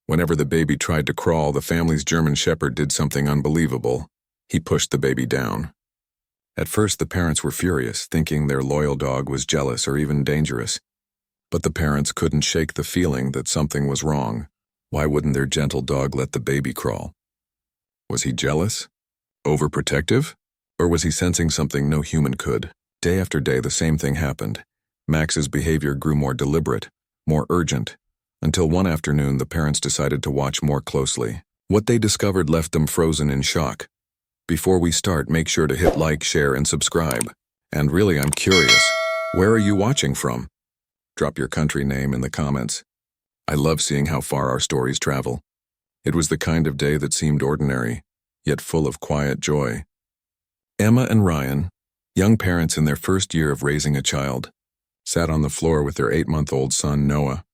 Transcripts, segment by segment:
Whenever the baby tried to crawl, the family's German Shepherd did something unbelievable. He pushed the baby down. At first, the parents were furious, thinking their loyal dog was jealous or even dangerous. But the parents couldn't shake the feeling that something was wrong. Why wouldn't their gentle dog let the baby crawl? Was he jealous? Overprotective? Or was he sensing something no human could? Day after day, the same thing happened. Max's behavior grew more deliberate, more urgent, until one afternoon the parents decided to watch more closely. What they discovered left them frozen in shock. Before we start, make sure to hit like, share, and subscribe. And really, I'm curious, where are you watching from? Drop your country name in the comments. I love seeing how far our stories travel. It was the kind of day that seemed ordinary, yet full of quiet joy. Emma and Ryan, young parents in their first year of raising a child, sat on the floor with their 8-month-old son, Noah.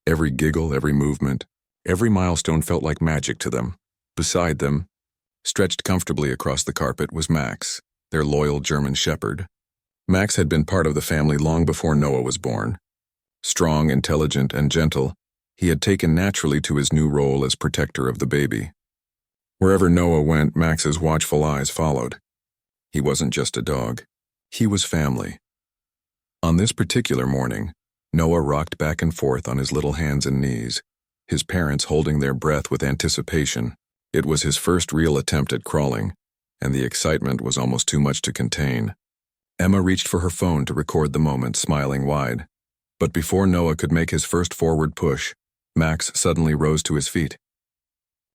Every giggle, every movement, every milestone felt like magic to them. Beside them, stretched comfortably across the carpet, was Max, their loyal German Shepherd. Max had been part of the family long before Noah was born. Strong, intelligent, and gentle, he had taken naturally to his new role as protector of the baby. Wherever Noah went, Max's watchful eyes followed. He wasn't just a dog. He was family. On this particular morning, Noah rocked back and forth on his little hands and knees, his parents holding their breath with anticipation. It was his first real attempt at crawling, and the excitement was almost too much to contain. Emma reached for her phone to record the moment, smiling wide. But before Noah could make his first forward push, Max suddenly rose to his feet.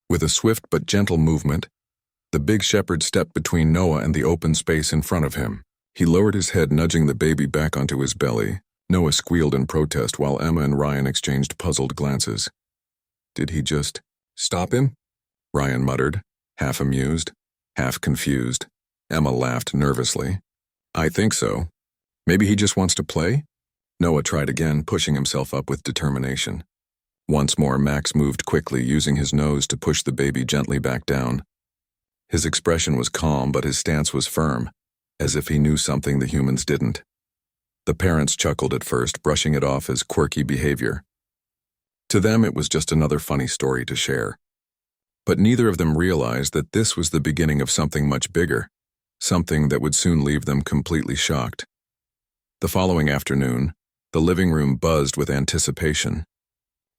With a swift but gentle movement, the big shepherd stepped between Noah and the open space in front of him. He lowered his head, nudging the baby back onto his belly. Noah squealed in protest while Emma and Ryan exchanged puzzled glances. Did he just stop him? Ryan muttered, half amused, half confused. Emma laughed nervously. I think so. Maybe he just wants to play? Noah tried again, pushing himself up with determination. Once more, Max moved quickly, using his nose to push the baby gently back down. His expression was calm, but his stance was firm, as if he knew something the humans didn't. The parents chuckled at first, brushing it off as quirky behavior. To them, it was just another funny story to share. But neither of them realized that this was the beginning of something much bigger, something that would soon leave them completely shocked. The following afternoon, the living room buzzed with anticipation.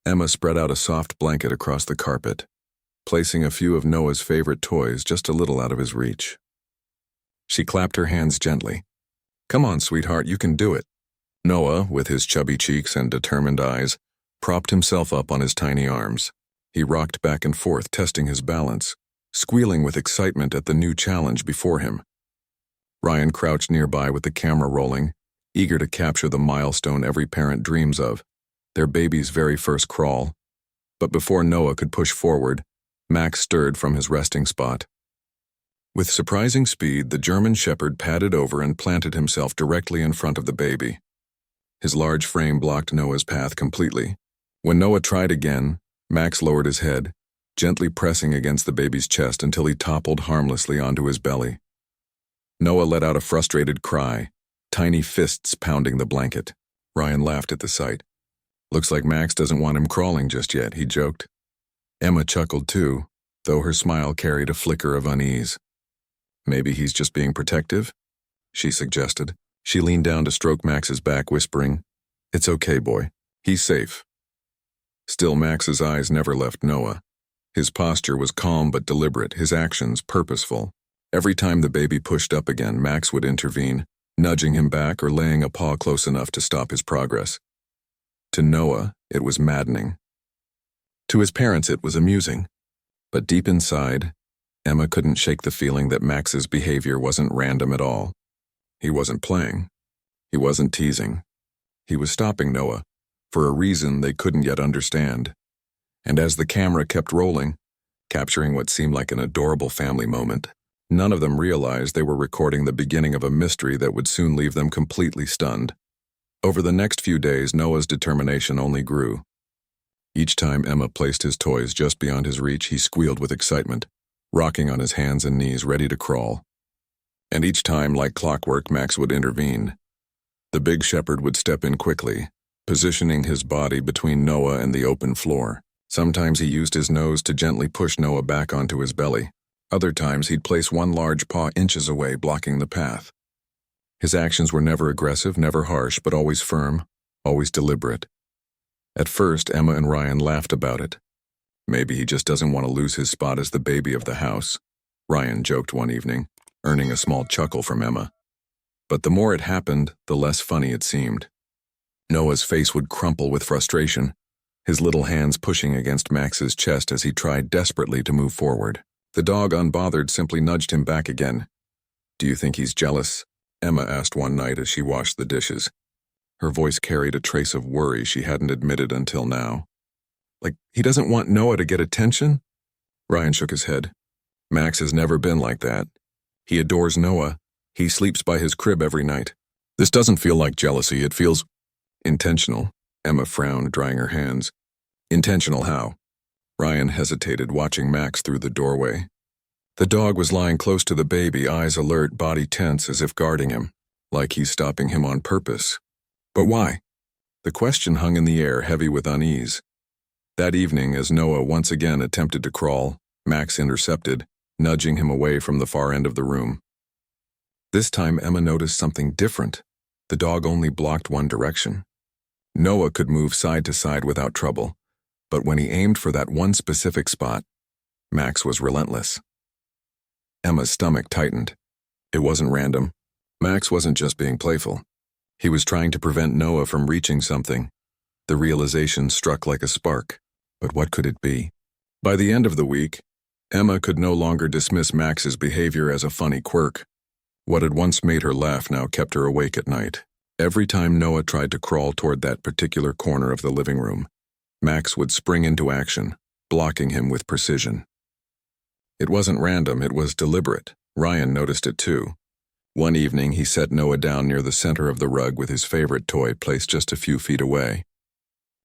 Emma spread out a soft blanket across the carpet, placing a few of Noah's favorite toys just a little out of his reach. She clapped her hands gently. Come on, sweetheart, you can do it. Noah, with his chubby cheeks and determined eyes, propped himself up on his tiny arms. He rocked back and forth, testing his balance, squealing with excitement at the new challenge before him. Ryan crouched nearby with the camera rolling, eager to capture the milestone every parent dreams of, their baby's very first crawl. But before Noah could push forward, Max stirred from his resting spot. With surprising speed, the German Shepherd padded over and planted himself directly in front of the baby. His large frame blocked Noah's path completely. When Noah tried again, Max lowered his head, gently pressing against the baby's chest until he toppled harmlessly onto his belly. Noah let out a frustrated cry, tiny fists pounding the blanket. Ryan laughed at the sight. Looks like Max doesn't want him crawling just yet, he joked. Emma chuckled too, though her smile carried a flicker of unease. Maybe he's just being protective, she suggested. She leaned down to stroke Max's back, whispering, It's okay, boy. He's safe. Still, Max's eyes never left Noah. His posture was calm but deliberate, his actions purposeful. Every time the baby pushed up again, Max would intervene, nudging him back or laying a paw close enough to stop his progress. To Noah, it was maddening. To his parents, it was amusing. But deep inside, Emma couldn't shake the feeling that Max's behavior wasn't random at all. He wasn't playing. He wasn't teasing. He was stopping Noah, for a reason they couldn't yet understand. And as the camera kept rolling, capturing what seemed like an adorable family moment, none of them realized they were recording the beginning of a mystery that would soon leave them completely stunned. Over the next few days, Noah's determination only grew. Each time Emma placed his toys just beyond his reach, he squealed with excitement, rocking on his hands and knees, ready to crawl. And each time, like clockwork, Max would intervene. The big shepherd would step in quickly, positioning his body between Noah and the open floor. Sometimes he used his nose to gently push Noah back onto his belly. Other times he'd place one large paw inches away, blocking the path. His actions were never aggressive, never harsh, but always firm, always deliberate. At first, Emma and Ryan laughed about it. Maybe he just doesn't want to lose his spot as the baby of the house, Ryan joked one evening, earning a small chuckle from Emma. But the more it happened, the less funny it seemed. Noah's face would crumple with frustration, his little hands pushing against Max's chest as he tried desperately to move forward. The dog, unbothered, simply nudged him back again. "Do you think he's jealous?" Emma asked one night as she washed the dishes. Her voice carried a trace of worry she hadn't admitted until now. "Like, he doesn't want Noah to get attention?" Ryan shook his head. "Max has never been like that. He adores Noah. He sleeps by his crib every night. This doesn't feel like jealousy, it feels intentional." Emma frowned, drying her hands. "Intentional how?" Ryan hesitated, watching Max through the doorway. The dog was lying close to the baby, eyes alert, body tense as if guarding him, like he's stopping him on purpose. But why? The question hung in the air, heavy with unease. That evening, as Noah once again attempted to crawl, Max intercepted, nudging him away from the far end of the room. This time, Emma noticed something different. The dog only blocked one direction. Noah could move side to side without trouble, but when he aimed for that one specific spot, Max was relentless. Emma's stomach tightened. It wasn't random. Max wasn't just being playful. He was trying to prevent Noah from reaching something. The realization struck like a spark. But what could it be? By the end of the week, Emma could no longer dismiss Max's behavior as a funny quirk. What had once made her laugh now kept her awake at night. Every time Noah tried to crawl toward that particular corner of the living room, Max would spring into action, blocking him with precision. It wasn't random, it was deliberate. Ryan noticed it too. One evening, he set Noah down near the center of the rug with his favorite toy placed just a few feet away.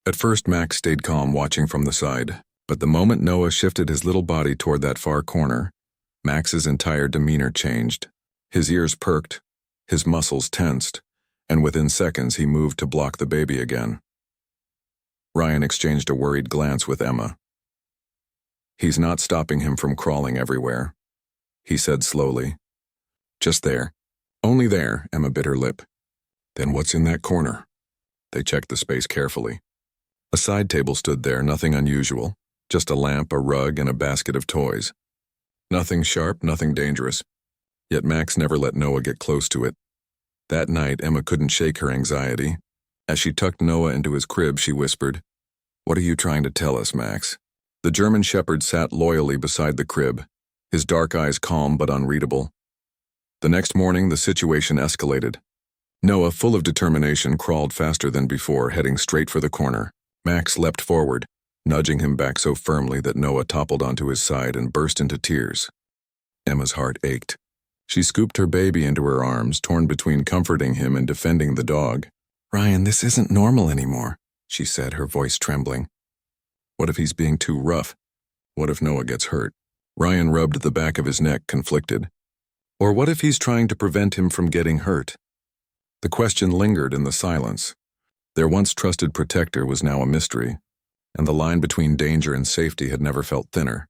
At first, Max stayed calm, watching from the side, but the moment Noah shifted his little body toward that far corner, Max's entire demeanor changed. His ears perked, his muscles tensed, and within seconds he moved to block the baby again. Ryan exchanged a worried glance with Emma. "He's not stopping him from crawling everywhere," he said slowly. "Just there. Only there," Emma bit her lip. "Then what's in that corner?" They checked the space carefully. A side table stood there, nothing unusual, just a lamp, a rug, and a basket of toys. Nothing sharp, nothing dangerous. Yet Max never let Noah get close to it. That night, Emma couldn't shake her anxiety. As she tucked Noah into his crib, she whispered, "What are you trying to tell us, Max?" The German Shepherd sat loyally beside the crib, his dark eyes calm but unreadable. The next morning, the situation escalated. Noah, full of determination, crawled faster than before, heading straight for the corner. Max leapt forward, nudging him back so firmly that Noah toppled onto his side and burst into tears. Emma's heart ached. She scooped her baby into her arms, torn between comforting him and defending the dog. "Ryan, this isn't normal anymore," she said, her voice trembling. "What if he's being too rough? What if Noah gets hurt?" Ryan rubbed the back of his neck, conflicted. "Or what if he's trying to prevent him from getting hurt?" The question lingered in the silence. Their once trusted protector was now a mystery, and the line between danger and safety had never felt thinner.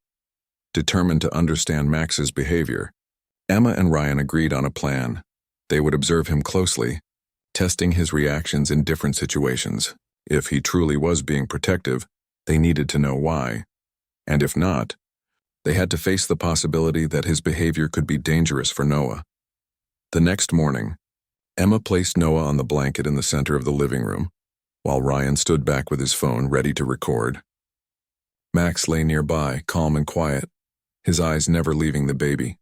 Determined to understand Max's behavior, Emma and Ryan agreed on a plan. They would observe him closely, testing his reactions in different situations. If he truly was being protective, they needed to know why. And if not, they had to face the possibility that his behavior could be dangerous for Noah. The next morning, Emma placed Noah on the blanket in the center of the living room, while Ryan stood back with his phone ready to record. Max lay nearby, calm and quiet, his eyes never leaving the baby.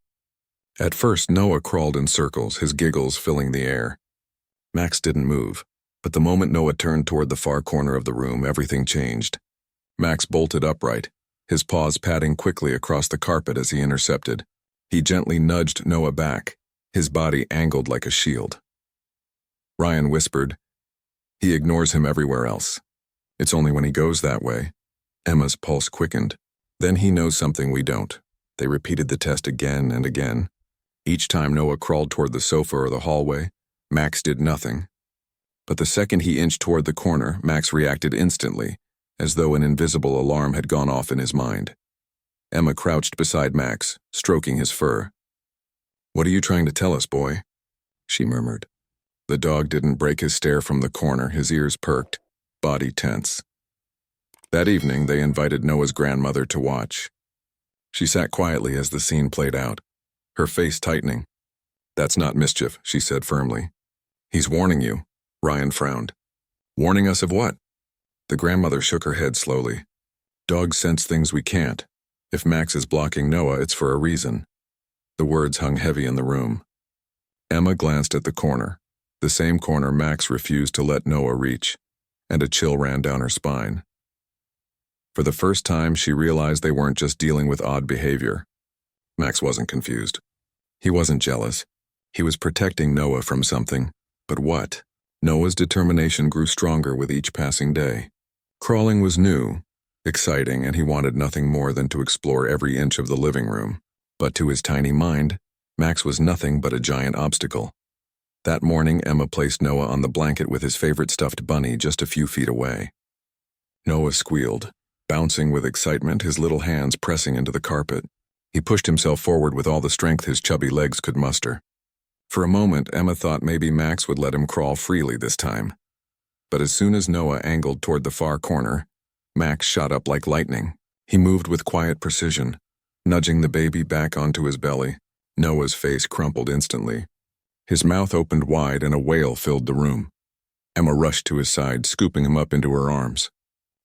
At first, Noah crawled in circles, his giggles filling the air. Max didn't move, but the moment Noah turned toward the far corner of the room, everything changed. Max bolted upright, his paws padding quickly across the carpet as he intercepted. He gently nudged Noah back, his body angled like a shield. Ryan whispered, "He ignores him everywhere else. It's only when he goes that way." Emma's pulse quickened. "Then he knows something we don't." They repeated the test again and again. Each time Noah crawled toward the sofa or the hallway, Max did nothing. But the second he inched toward the corner, Max reacted instantly, as though an invisible alarm had gone off in his mind. Emma crouched beside Max, stroking his fur. "What are you trying to tell us, boy?" she murmured. The dog didn't break his stare from the corner, his ears perked, body tense. That evening, they invited Noah's grandmother to watch. She sat quietly as the scene played out, her face tightening. "That's not mischief," she said firmly. "He's warning you." Ryan frowned. "Warning us of what?" The grandmother shook her head slowly. "Dogs sense things we can't. If Max is blocking Noah, it's for a reason." The words hung heavy in the room. Emma glanced at the corner, the same corner Max refused to let Noah reach, and a chill ran down her spine. For the first time, she realized they weren't just dealing with odd behavior. Max wasn't confused. He wasn't jealous. He was protecting Noah from something. But what? Noah's determination grew stronger with each passing day. Crawling was new, exciting, and he wanted nothing more than to explore every inch of the living room. But to his tiny mind, Max was nothing but a giant obstacle. That morning, Emma placed Noah on the blanket with his favorite stuffed bunny just a few feet away. Noah squealed, bouncing with excitement, his little hands pressing into the carpet. He pushed himself forward with all the strength his chubby legs could muster. For a moment, Emma thought maybe Max would let him crawl freely this time. But as soon as Noah angled toward the far corner, Max shot up like lightning. He moved with quiet precision, nudging the baby back onto his belly. Noah's face crumpled instantly. His mouth opened wide and a wail filled the room. Emma rushed to his side, scooping him up into her arms.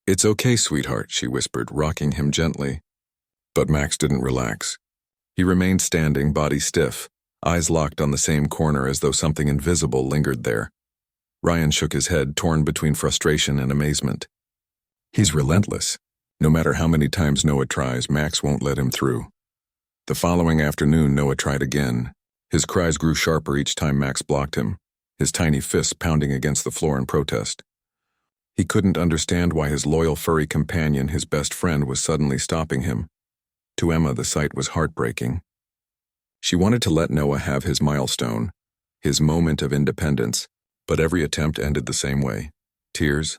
"It's okay, sweetheart," she whispered, rocking him gently. But Max didn't relax. He remained standing, body stiff, eyes locked on the same corner as though something invisible lingered there. Ryan shook his head, torn between frustration and amazement. He's relentless. No matter how many times Noah tries, Max won't let him through. The following afternoon, Noah tried again. His cries grew sharper each time Max blocked him, his tiny fists pounding against the floor in protest. He couldn't understand why his loyal furry companion, his best friend, was suddenly stopping him. To Emma, the sight was heartbreaking. She wanted to let Noah have his milestone, his moment of independence, but every attempt ended the same way. Tears,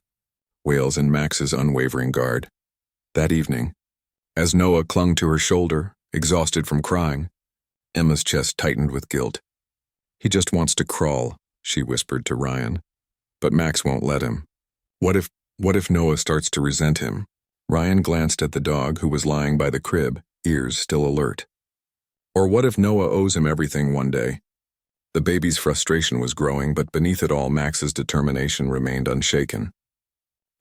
wails, and Max's unwavering guard. That evening, as Noah clung to her shoulder, exhausted from crying, Emma's chest tightened with guilt. "He just wants to crawl," she whispered to Ryan. But Max won't let him. What if Noah starts to resent him? Ryan glanced at the dog who was lying by the crib, ears still alert. Or what if Noah owes him everything one day? The baby's frustration was growing, but beneath it all, Max's determination remained unshaken.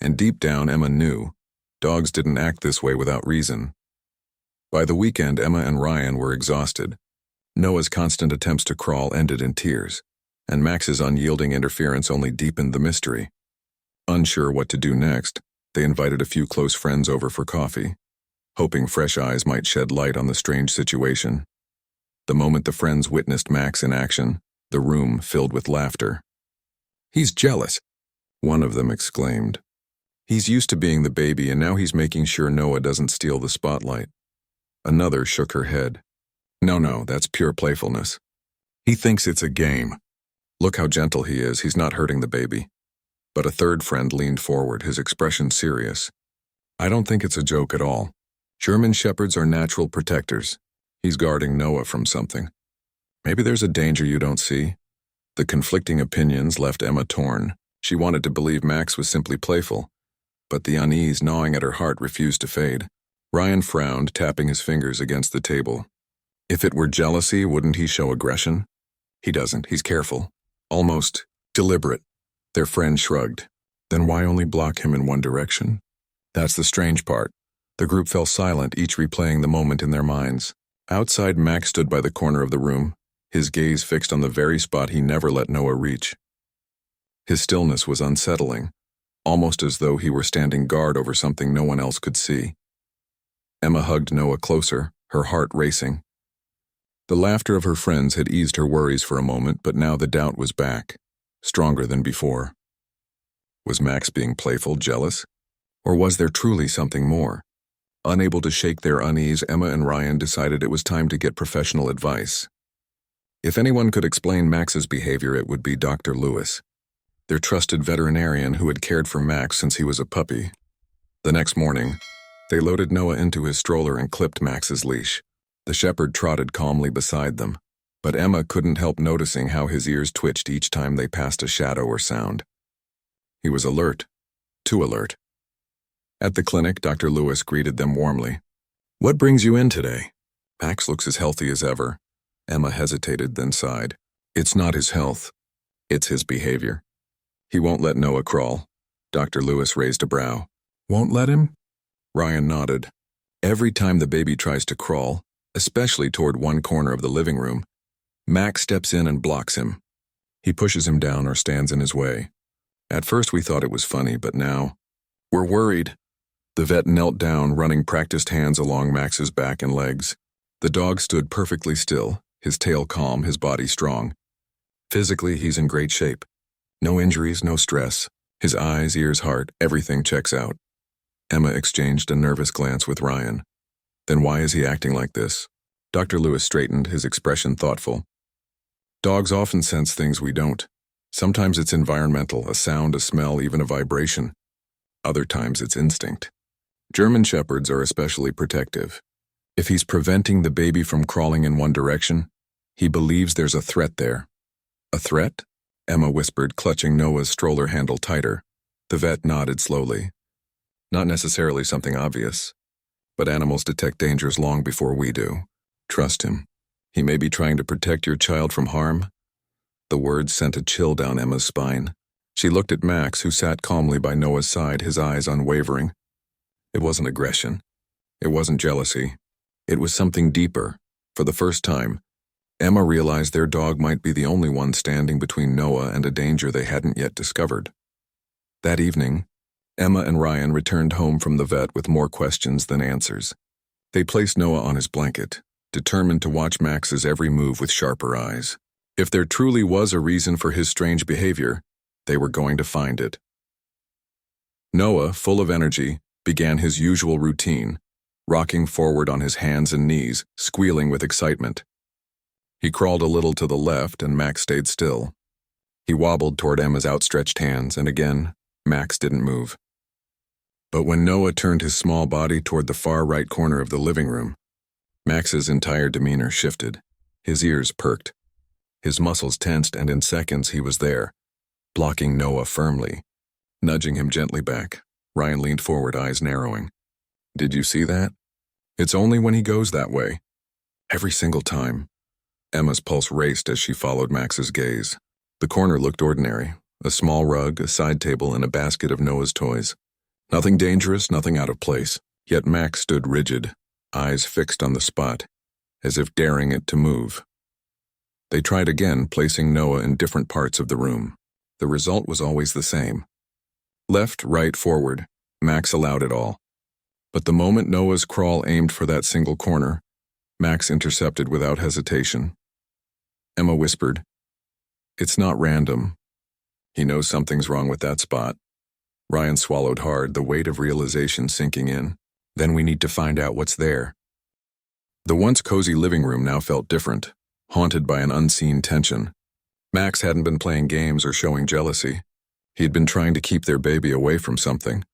And deep down, Emma knew dogs didn't act this way without reason. By the weekend, Emma and Ryan were exhausted. Noah's constant attempts to crawl ended in tears, and Max's unyielding interference only deepened the mystery. Unsure what to do next, they invited a few close friends over for coffee, hoping fresh eyes might shed light on the strange situation. The moment the friends witnessed Max in action, the room filled with laughter. "He's jealous," one of them exclaimed. "He's used to being the baby, and now he's making sure Noah doesn't steal the spotlight." Another shook her head. No, that's pure playfulness. He thinks it's a game. Look how gentle he is, he's not hurting the baby." But a third friend leaned forward, his expression serious. "I don't think it's a joke at all. German shepherds are natural protectors. He's guarding Noah from something. Maybe there's a danger you don't see." The conflicting opinions left Emma torn. She wanted to believe Max was simply playful, but the unease gnawing at her heart refused to fade. Ryan frowned, tapping his fingers against the table. If it were jealousy, wouldn't he show aggression? He doesn't. He's careful. Almost deliberate. Their friend shrugged. Then why only block him in one direction? That's the strange part. The group fell silent, each replaying the moment in their minds. Outside, Max stood by the corner of the room, his gaze fixed on the very spot he never let Noah reach. His stillness was unsettling, almost as though he were standing guard over something no one else could see. Emma hugged Noah closer, her heart racing. The laughter of her friends had eased her worries for a moment, but now the doubt was back, stronger than before. Was Max being playful, jealous? Or was there truly something more? Unable to shake their unease, Emma and Ryan decided it was time to get professional advice. If anyone could explain Max's behavior, it would be Dr. Lewis, their trusted veterinarian who had cared for Max since he was a puppy. The next morning, they loaded Noah into his stroller and clipped Max's leash. The shepherd trotted calmly beside them, but Emma couldn't help noticing how his ears twitched each time they passed a shadow or sound. He was alert, too alert. At the clinic, Dr. Lewis greeted them warmly. "What brings you in today?" "Max looks as healthy as ever." Emma hesitated, then sighed. "It's not his health. It's his behavior. He won't let Noah crawl." Dr. Lewis raised a brow. "Won't let him?" Ryan nodded. "Every time the baby tries to crawl, especially toward one corner of the living room, Max steps in and blocks him. He pushes him down or stands in his way. At first we thought it was funny, but now we're worried." The vet knelt down, running practiced hands along Max's back and legs. The dog stood perfectly still, his tail calm, his body strong. Physically, he's in great shape. No injuries, no stress. His eyes, ears, heart, everything checks out. Emma exchanged a nervous glance with Ryan. "Then why is he acting like this?" Dr. Lewis straightened, his expression thoughtful. "Dogs often sense things we don't. Sometimes it's environmental, a sound, a smell, even a vibration. Other times it's instinct. German shepherds are especially protective. If he's preventing the baby from crawling in one direction, he believes there's a threat there." "A threat?" Emma whispered, clutching Noah's stroller handle tighter. The vet nodded slowly. "Not necessarily something obvious, but animals detect dangers long before we do. Trust him. He may be trying to protect your child from harm." The words sent a chill down Emma's spine. She looked at Max, who sat calmly by Noah's side, his eyes unwavering. It wasn't aggression. It wasn't jealousy. It was something deeper. For the first time, Emma realized their dog might be the only one standing between Noah and a danger they hadn't yet discovered. That evening, Emma and Ryan returned home from the vet with more questions than answers. They placed Noah on his blanket, determined to watch Max's every move with sharper eyes. If there truly was a reason for his strange behavior, they were going to find it. Noah, full of energy, began his usual routine, rocking forward on his hands and knees, squealing with excitement. He crawled a little to the left and Max stayed still. He wobbled toward Emma's outstretched hands, and again, Max didn't move. But when Noah turned his small body toward the far right corner of the living room, Max's entire demeanor shifted. His ears perked. His muscles tensed, and in seconds he was there, blocking Noah firmly, nudging him gently back. Ryan leaned forward, eyes narrowing. "Did you see that? It's only when he goes that way. Every single time." Emma's pulse raced as she followed Max's gaze. The corner looked ordinary. A small rug, a side table, and a basket of Noah's toys. Nothing dangerous, nothing out of place. Yet Max stood rigid, eyes fixed on the spot, as if daring it to move. They tried again, placing Noah in different parts of the room. The result was always the same. Left, right, forward, Max allowed it all. But the moment Noah's crawl aimed for that single corner, Max intercepted without hesitation. Emma whispered, "It's not random. He knows something's wrong with that spot." Ryan swallowed hard, the weight of realization sinking in. "Then we need to find out what's there." The once cozy living room now felt different, haunted by an unseen tension. Max hadn't been playing games or showing jealousy. He'd been trying to keep their baby away from something.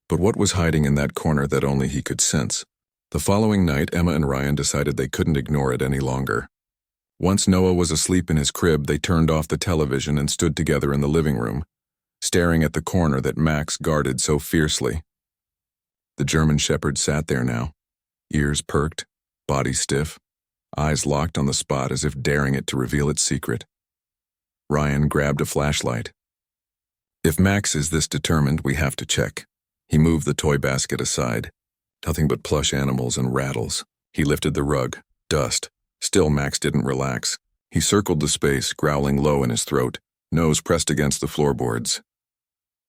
But what was hiding in that corner that only he could sense? The following night, Emma and Ryan decided they couldn't ignore it any longer. Once Noah was asleep in his crib, they turned off the television and stood together in the living room, staring at the corner that Max guarded so fiercely. The German shepherd sat there now, ears perked, body stiff, eyes locked on the spot as if daring it to reveal its secret. Ryan grabbed a flashlight. "If Max is this determined, we have to check." He moved the toy basket aside. Nothing but plush animals and rattles. He lifted the rug. Dust. Still, Max didn't relax. He circled the space, growling low in his throat, nose pressed against the floorboards.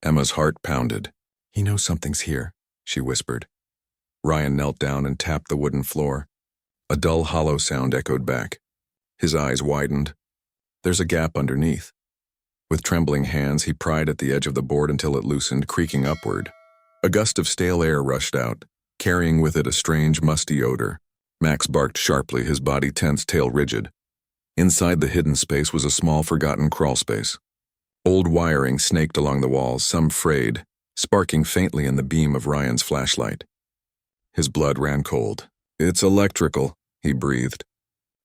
Emma's heart pounded. "He knows something's here," she whispered. Ryan knelt down and tapped the wooden floor. A dull, hollow sound echoed back. His eyes widened. "There's a gap underneath." With trembling hands, he pried at the edge of the board until it loosened, creaking upward. A gust of stale air rushed out, carrying with it a strange, musty odor. Max barked sharply, his body tense, tail rigid. Inside the hidden space was a small, forgotten crawl space. Old wiring snaked along the walls, some frayed, sparking faintly in the beam of Ryan's flashlight. His blood ran cold. "It's electrical," he breathed.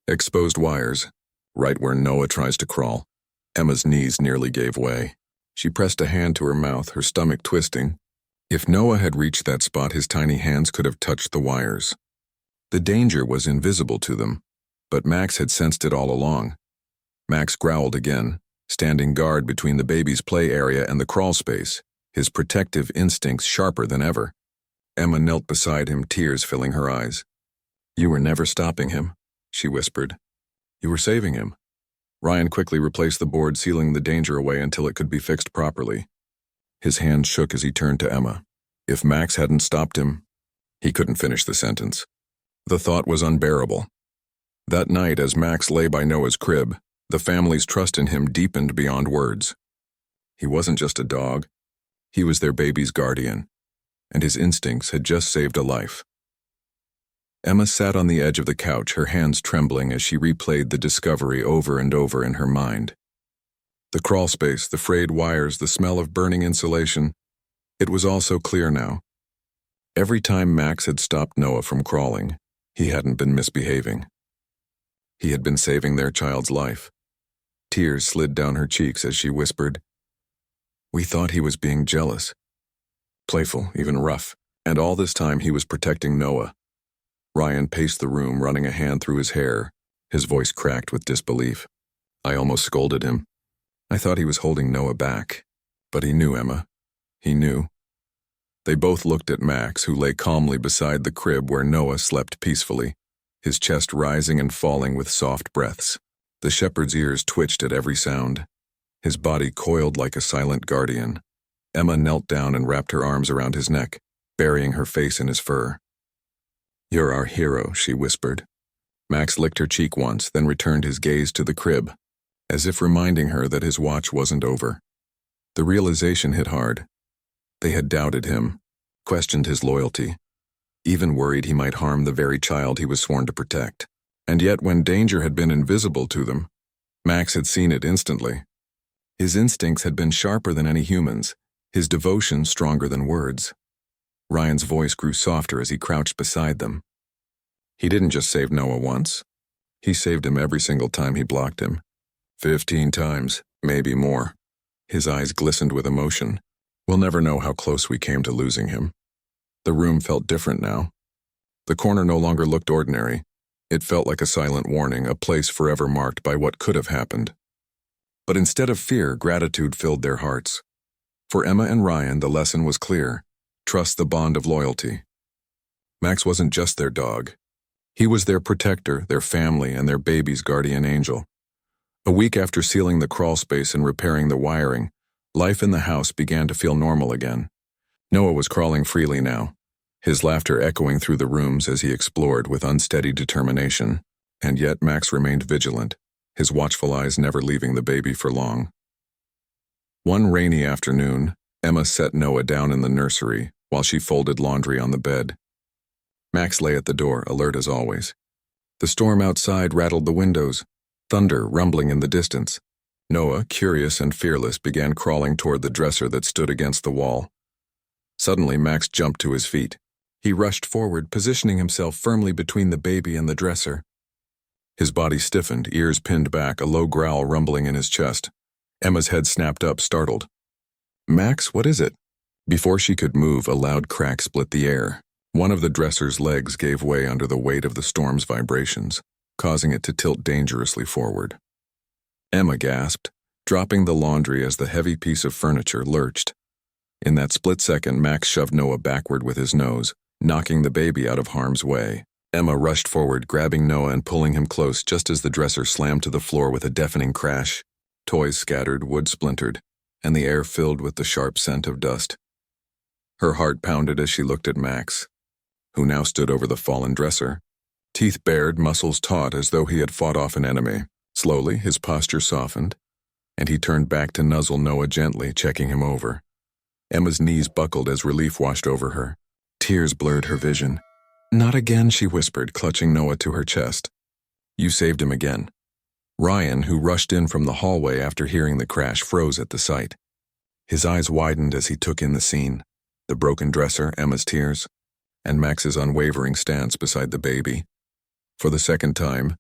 "Exposed wires, right where Noah tries to crawl." Emma's knees nearly gave way. She pressed a hand to her mouth, her stomach twisting. If Noah had reached that spot, his tiny hands could have touched the wires. The danger was invisible to them, but Max had sensed it all along. Max growled again, standing guard between the baby's play area and the crawl space, his protective instincts sharper than ever. Emma knelt beside him, tears filling her eyes. "You were never stopping him," she whispered. "You were saving him." Ryan quickly replaced the board, sealing the danger away until it could be fixed properly. His hand shook as he turned to Emma. If Max hadn't stopped him, he couldn't finish the sentence. The thought was unbearable. That night, as Max lay by Noah's crib, the family's trust in him deepened beyond words. He wasn't just a dog. He was their baby's guardian, and his instincts had just saved a life. Emma sat on the edge of the couch, her hands trembling as she replayed the discovery over and over in her mind. The crawl space, the frayed wires, the smell of burning insulation. It was all so clear now. Every time Max had stopped Noah from crawling, he hadn't been misbehaving. He had been saving their child's life. Tears slid down her cheeks as she whispered, "We thought he was being jealous. Playful, even rough, and all this time he was protecting Noah." Ryan paced the room, running a hand through his hair, his voice cracked with disbelief. "I almost scolded him. I thought he was holding Noah back. But he knew, Emma. He knew." They both looked at Max, who lay calmly beside the crib where Noah slept peacefully, his chest rising and falling with soft breaths. The shepherd's ears twitched at every sound. His body coiled like a silent guardian. Emma knelt down and wrapped her arms around his neck, burying her face in his fur. "You're our hero," she whispered. Max licked her cheek once, then returned his gaze to the crib, as if reminding her that his watch wasn't over. The realization hit hard. They had doubted him, questioned his loyalty, even worried he might harm the very child he was sworn to protect. And yet, when danger had been invisible to them, Max had seen it instantly. His instincts had been sharper than any human's, his devotion stronger than words. Ryan's voice grew softer as he crouched beside them. He didn't just save Noah once. He saved him every single time he blocked him. 15 times, maybe more. His eyes glistened with emotion. We'll never know how close we came to losing him. The room felt different now. The corner no longer looked ordinary. It felt like a silent warning, a place forever marked by what could have happened. But instead of fear, gratitude filled their hearts. For Emma and Ryan, the lesson was clear. Trust the bond of loyalty. Max wasn't just their dog. He was their protector, their family, and their baby's guardian angel. A week after sealing the crawl space and repairing the wiring, life in the house began to feel normal again. Noah was crawling freely now, his laughter echoing through the rooms as he explored with unsteady determination. And yet Max remained vigilant, his watchful eyes never leaving the baby for long. One rainy afternoon, Emma set Noah down in the nursery while she folded laundry on the bed. Max lay at the door, alert as always. The storm outside rattled the windows, thunder rumbling in the distance. Noah, curious and fearless, began crawling toward the dresser that stood against the wall. Suddenly, Max jumped to his feet. He rushed forward, positioning himself firmly between the baby and the dresser. His body stiffened, ears pinned back, a low growl rumbling in his chest. Emma's head snapped up, startled. "Max, what is it?" Before she could move, a loud crack split the air. One of the dresser's legs gave way under the weight of the storm's vibrations, causing it to tilt dangerously forward. Emma gasped, dropping the laundry as the heavy piece of furniture lurched. In that split second, Max shoved Noah backward with his nose, knocking the baby out of harm's way. Emma rushed forward, grabbing Noah and pulling him close just as the dresser slammed to the floor with a deafening crash. Toys scattered, wood splintered, and the air filled with the sharp scent of dust. Her heart pounded as she looked at Max, who now stood over the fallen dresser, teeth bared, muscles taut as though he had fought off an enemy. Slowly, his posture softened, and he turned back to nuzzle Noah gently, checking him over. Emma's knees buckled as relief washed over her. Tears blurred her vision. "Not again," she whispered, clutching Noah to her chest. "You saved him again." Ryan, who rushed in from the hallway after hearing the crash, froze at the sight. His eyes widened as he took in the scene, the broken dresser, Emma's tears, and Max's unwavering stance beside the baby. For the second time,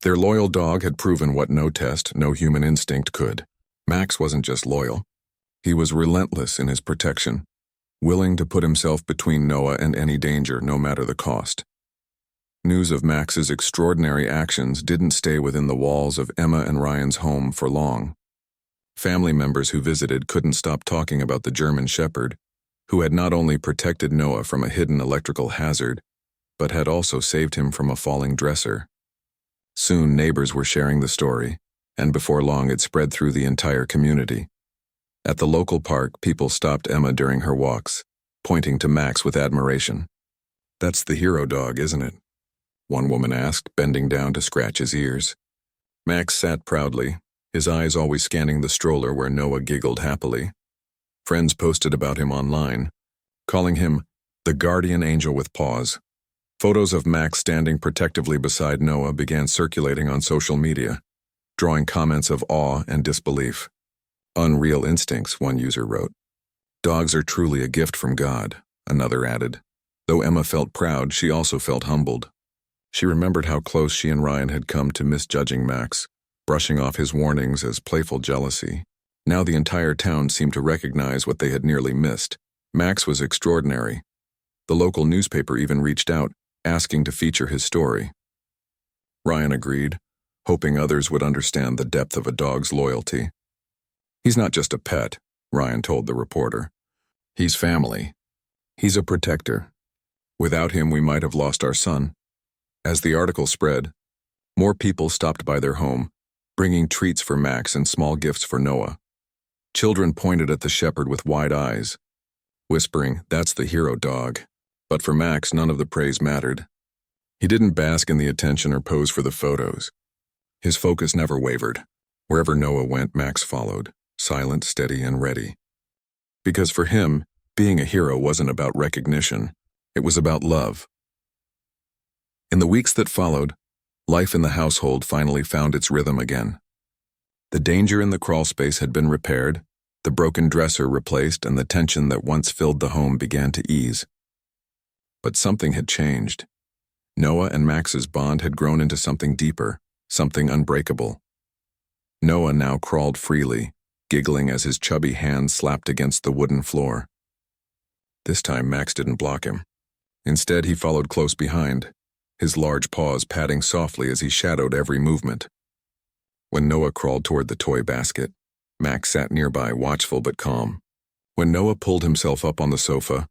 their loyal dog had proven what no test, no human instinct could. Max wasn't just loyal. He was relentless in his protection, willing to put himself between Noah and any danger, no matter the cost. News of Max's extraordinary actions didn't stay within the walls of Emma and Ryan's home for long. Family members who visited couldn't stop talking about the German Shepherd, who had not only protected Noah from a hidden electrical hazard, but had also saved him from a falling dresser. Soon neighbors were sharing the story, and before long it spread through the entire community. At the local park, people stopped Emma during her walks, pointing to Max with admiration. "That's the hero dog, isn't it?" one woman asked, bending down to scratch his ears. Max sat proudly, his eyes always scanning the stroller where Noah giggled happily. Friends posted about him online, calling him the guardian angel with paws. Photos of Max standing protectively beside Noah began circulating on social media, drawing comments of awe and disbelief. "Unreal instincts," one user wrote. "Dogs are truly a gift from God," another added. Though Emma felt proud, she also felt humbled. She remembered how close she and Ryan had come to misjudging Max, brushing off his warnings as playful jealousy. Now the entire town seemed to recognize what they had nearly missed. Max was extraordinary. The local newspaper even reached out, asking to feature his story. Ryan agreed, hoping others would understand the depth of a dog's loyalty. "He's not just a pet," Ryan told the reporter. "He's family. He's a protector. Without him, we might have lost our son." As the article spread, more people stopped by their home, bringing treats for Max and small gifts for Noah. Children pointed at the shepherd with wide eyes, whispering, "That's the hero dog." But for Max, none of the praise mattered. He didn't bask in the attention or pose for the photos. His focus never wavered. Wherever Noah went, Max followed, silent, steady, and ready. Because for him, being a hero wasn't about recognition. It was about love. In the weeks that followed, life in the household finally found its rhythm again. The danger in the crawl space had been repaired, the broken dresser replaced, and the tension that once filled the home began to ease. But something had changed. Noah and Max's bond had grown into something deeper, something unbreakable. Noah now crawled freely, giggling as his chubby hands slapped against the wooden floor. This time Max didn't block him. Instead, he followed close behind, his large paws patting softly as he shadowed every movement. When Noah crawled toward the toy basket, Max sat nearby, watchful but calm. When Noah pulled himself up on the sofa,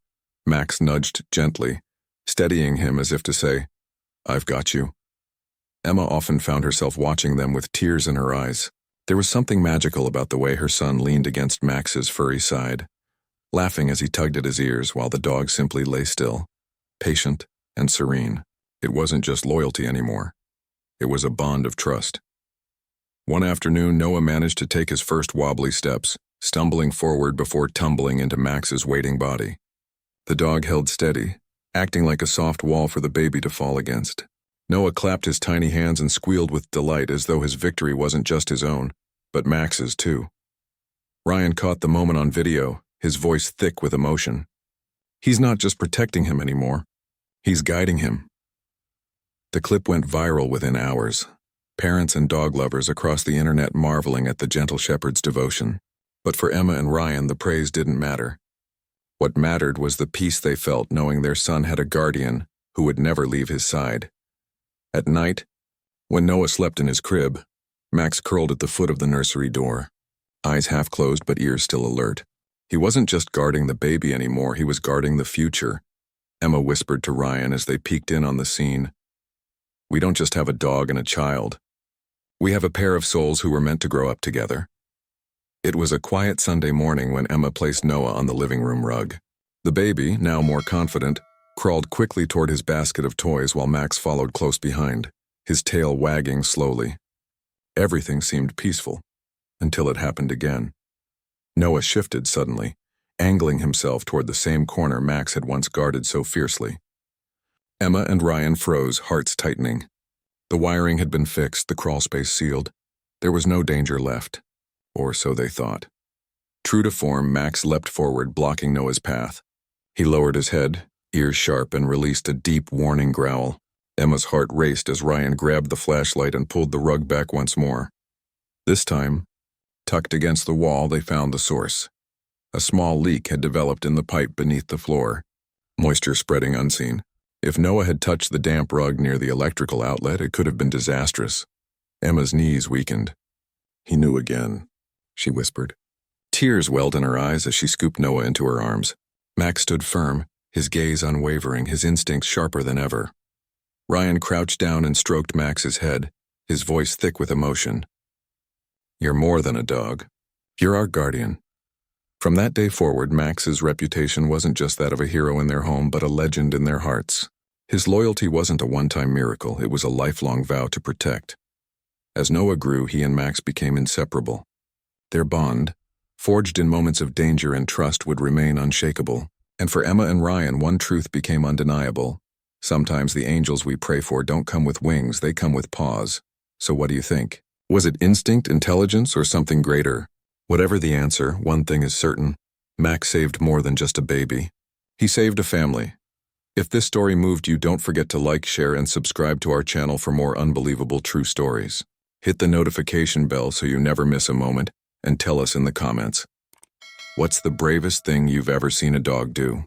Max nudged gently, steadying him as if to say, "I've got you." Emma often found herself watching them with tears in her eyes. There was something magical about the way her son leaned against Max's furry side, laughing as he tugged at his ears while the dog simply lay still, patient and serene. It wasn't just loyalty anymore. It was a bond of trust. One afternoon, Noah managed to take his first wobbly steps, stumbling forward before tumbling into Max's waiting body. The dog held steady, acting like a soft wall for the baby to fall against. Noah clapped his tiny hands and squealed with delight as though his victory wasn't just his own, but Max's too. Ryan caught the moment on video, his voice thick with emotion. He's not just protecting him anymore. He's guiding him. The clip went viral within hours, parents and dog lovers across the internet marveling at the gentle shepherd's devotion. But for Emma and Ryan, the praise didn't matter. What mattered was the peace they felt knowing their son had a guardian who would never leave his side. At night, when Noah slept in his crib, Max curled at the foot of the nursery door, eyes half closed but ears still alert. He wasn't just guarding the baby anymore, he was guarding the future. Emma whispered to Ryan as they peeked in on the scene. "We don't just have a dog and a child. We have a pair of souls who were meant to grow up together." It was a quiet Sunday morning when Emma placed Noah on the living room rug. The baby, now more confident, crawled quickly toward his basket of toys while Max followed close behind, his tail wagging slowly. Everything seemed peaceful, until it happened again. Noah shifted suddenly, angling himself toward the same corner Max had once guarded so fiercely. Emma and Ryan froze, hearts tightening. The wiring had been fixed, the crawl space sealed. There was no danger left, or so they thought. True to form, Max leapt forward, blocking Noah's path. He lowered his head, ears sharp, and released a deep, warning growl. Emma's heart raced as Ryan grabbed the flashlight and pulled the rug back once more. This time, tucked against the wall, they found the source. A small leak had developed in the pipe beneath the floor, moisture spreading unseen. If Noah had touched the damp rug near the electrical outlet, it could have been disastrous. Emma's knees weakened. "He knew again," she whispered. Tears welled in her eyes as she scooped Noah into her arms. Max stood firm, his gaze unwavering, his instincts sharper than ever. Ryan crouched down and stroked Max's head, his voice thick with emotion. "You're more than a dog. You're our guardian." From that day forward, Max's reputation wasn't just that of a hero in their home, but a legend in their hearts. His loyalty wasn't a one-time miracle, it was a lifelong vow to protect. As Noah grew, he and Max became inseparable. Their bond, forged in moments of danger and trust, would remain unshakable. And for Emma and Ryan, one truth became undeniable. Sometimes the angels we pray for don't come with wings, they come with paws. So what do you think? Was it instinct, intelligence, or something greater? Whatever the answer, one thing is certain. Max saved more than just a baby. He saved a family. If this story moved you, don't forget to like, share, and subscribe to our channel for more unbelievable true stories. Hit the notification bell so you never miss a moment, and tell us in the comments, what's the bravest thing you've ever seen a dog do?